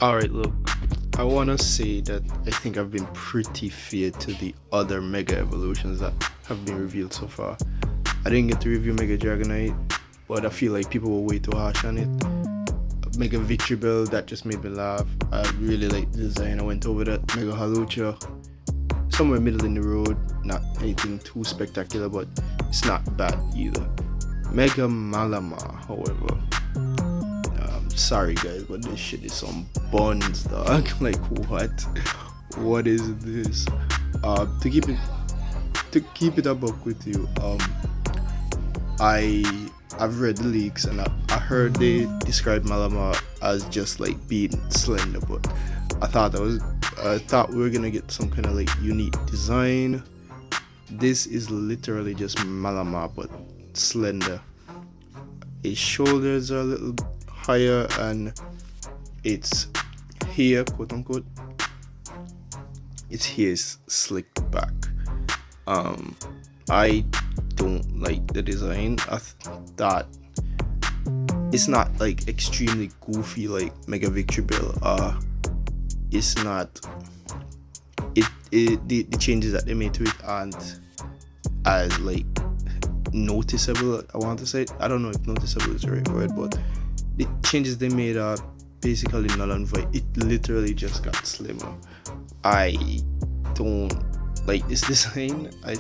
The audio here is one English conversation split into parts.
Alright, look, I want to say that I think I've been pretty fair to the other Mega Evolutions that have been revealed so far. I didn't get to review Mega Dragonite, but I feel like people were way too harsh on it. Mega Victory Bell, that just made me laugh. I really like the design. I went over that. Mega Halucha, somewhere middle in the road, not anything too spectacular, but it's not bad either. Mega Malamar, however, sorry guys, but this shit is some buns, dog. Like what? What is this? To keep it a buck with you, I've read the leaks and I heard they described Malamar as just like being slender, but I thought we were gonna get some kind of like unique design. This is literally just Malamar but slender. Its shoulders are a little higher and its hair, quote unquote, its hair is slicked back. I don't like the design. I thought it's not like extremely goofy like Mega Victory Bell. It's not. The changes that they made to it aren't as like noticeable. I want to say. I don't know if noticeable is the right word, but the changes they made are basically null and void. It literally just got slimmer. I don't like this design. I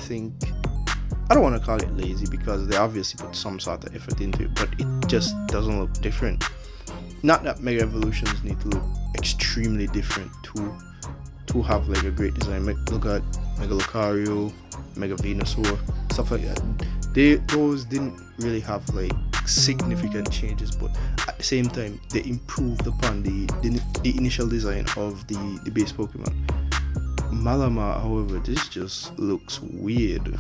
don't want to call it lazy because they obviously put some sort of effort into it, but it just doesn't look different. Not that Mega Evolutions need to look extremely different to have like a great design. Look at Mega Lucario, Mega Venusaur, stuff like that. Those didn't really have like significant changes, but at the same time they improved upon the initial design of the base Pokemon. Malamar, however, this just looks weird,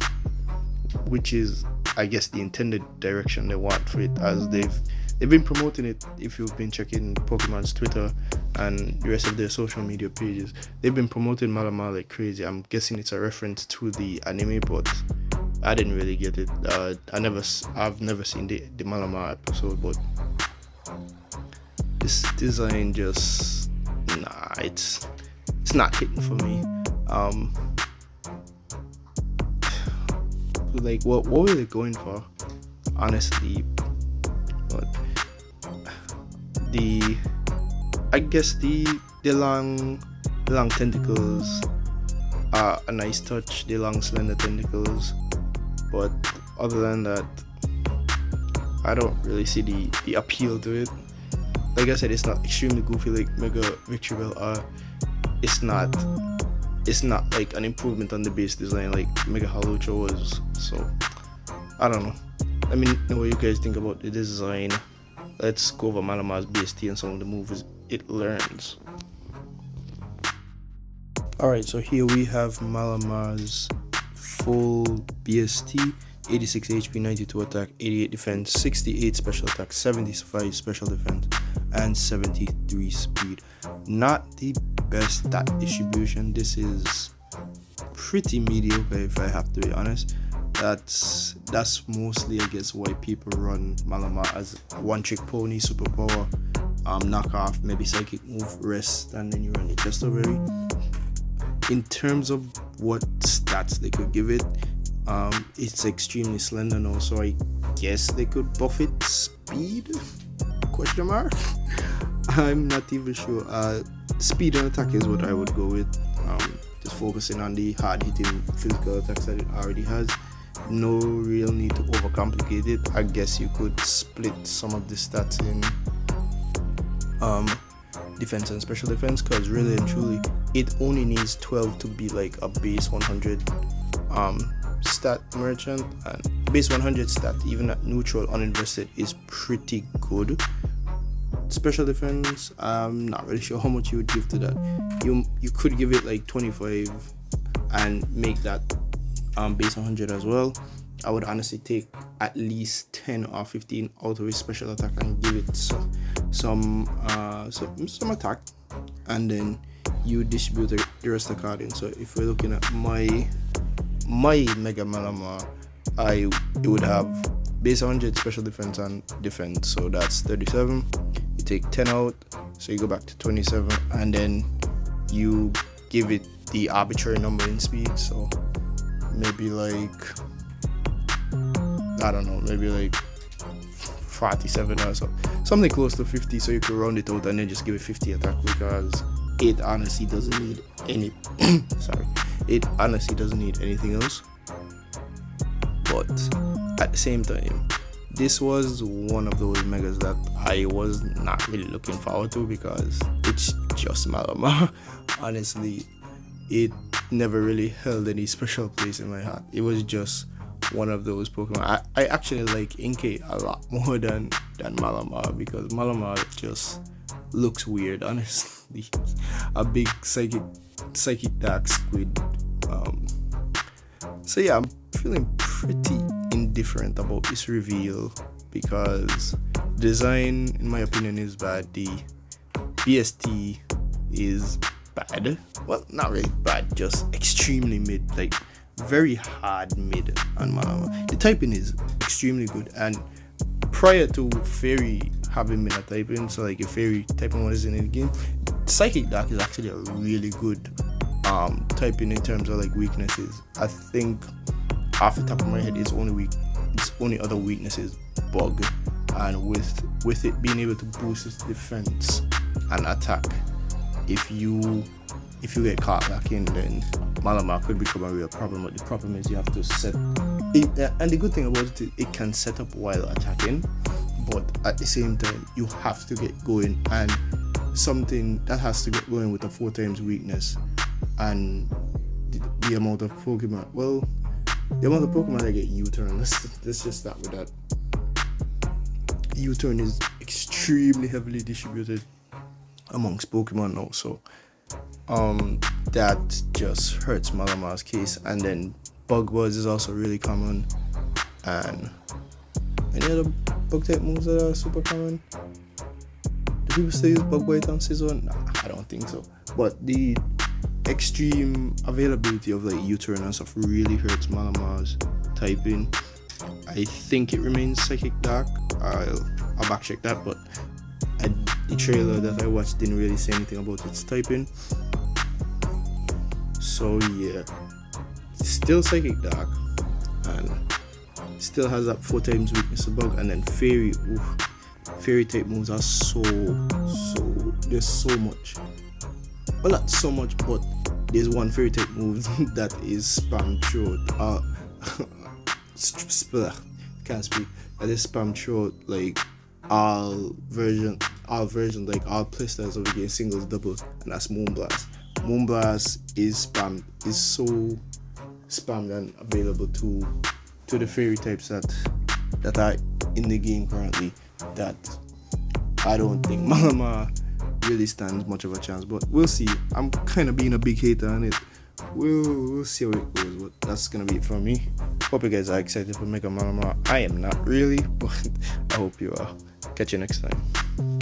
which is I guess the intended direction they want for it, as they've been promoting it. If you've been checking Pokemon's Twitter and the rest of their social media pages, they've been promoting Malamar like crazy. I'm guessing it's a reference to the anime, but I didn't really get it. I've never seen the Malamar episode, but this design just it's not hitting for me. Like what were they going for? Honestly, but I guess the long tentacles are a nice touch. The long slender tentacles. But other than that, I don't really see the appeal to it. Like I said, it's not extremely goofy like Mega Victory Bell. It's not like an improvement on the base design like Mega Halucha was. So I don't know. Let me know what you guys think about the design. Let's go over Malamar's BST and some of the moves it learns. Alright, so here we have Malamar's full BST, 86 HP, 92 attack, 88 defense, 68 special attack, 75 special defense, and 73 speed. Not the best stat distribution. This is pretty mediocre if I have to be honest. That's mostly I guess why people run Malamar as one trick pony, superpower, knockoff, maybe psychic move, rest, and then you run it just over. In terms of what stats they could give it, it's extremely slender now, so I guess they could buff it speed? Question mark? I'm not even sure. Speed and attack is what I would go with. Just focusing on the hard hitting physical attacks that it already has. No real need to overcomplicate it. I guess you could split some of the stats in defense and special defense, because really and truly it only needs 12 to be like a base 100 stat merchant, and base 100 stat even at neutral uninvested is pretty good. Special defense, I'm not really sure how much you would give to that. You could give it like 25 and make that base 100 as well. I would honestly take at least 10 or 15 out of his special attack and give it some attack, and then you distribute the rest of the card in. So if we're looking at my Mega Malamar, it would have base 100, special defense, and defense, so that's 37. You take 10 out, So you go back to 27 and then you give it the arbitrary number in speed. So maybe like, I don't know, maybe like 47 or so, something close to 50, so you can round it out and then just give it 50 attack, because it honestly doesn't need any it honestly doesn't need anything else. But at the same time, this was one of those megas that I was not really looking forward to, because it's just Malamar. Honestly, it never really held any special place in my heart. It was just one of those Pokemon. I actually like Inkay a lot more than Malamar, because Malamar just looks weird, honestly. A big psychic dark squid. So yeah, I'm feeling pretty indifferent about this reveal, because design, in my opinion, is bad. The BST is bad. Well, not really bad, just extremely mid, like very hard mid on Malamar. The typing is extremely good, and prior to Fairy having been a typing, so like if Fairy typing was in the game, Psychic Dark is actually a really good typing in terms of like weaknesses. I think off the top of my head, its only other weakness is Bug, and with it being able to boost its defense and attack, if you get caught lacking, then Malamar could become a real problem. But the problem is you have to set it, and the good thing about it is it can set up while attacking, but at the same time you have to get going, and something that has to get going with a 4 times weakness, and the amount of Pokemon, that get U-turn, let's just start with that. U-turn is extremely heavily distributed amongst Pokemon now, so that just hurts Malamar's case. And then Bug Buzz is also really common, and any other bug type moves that are super common. Do people still use Bug Bite on Scizor? Nah, I don't think so. But the extreme availability of like U-turn and stuff really hurts Malamar's typing. I think it remains Psychic Dark. I'll backcheck that, but the trailer that I watched didn't really say anything about its typing. So yeah, still Psychic Dark, and still has that 4 times weakness of Bug. And then Fairy, Fairy type moves are so there's so much. Well, not so much, but there's one Fairy type move that is spam throughout. Can't speak. That is spam throughout like all versions, like all playstyles of the game, singles, doubles, and that's Moonblast. Moonblast is so spammed and available to the Fairy types that are in the game currently, that I don't think Malamar really stands much of a chance. But we'll see. I'm kind of being a big hater on it. We'll see how it goes, but that's gonna be it for me. Hope you guys are excited for Mega Malamar. I am not really, but I hope you are. Catch you next time.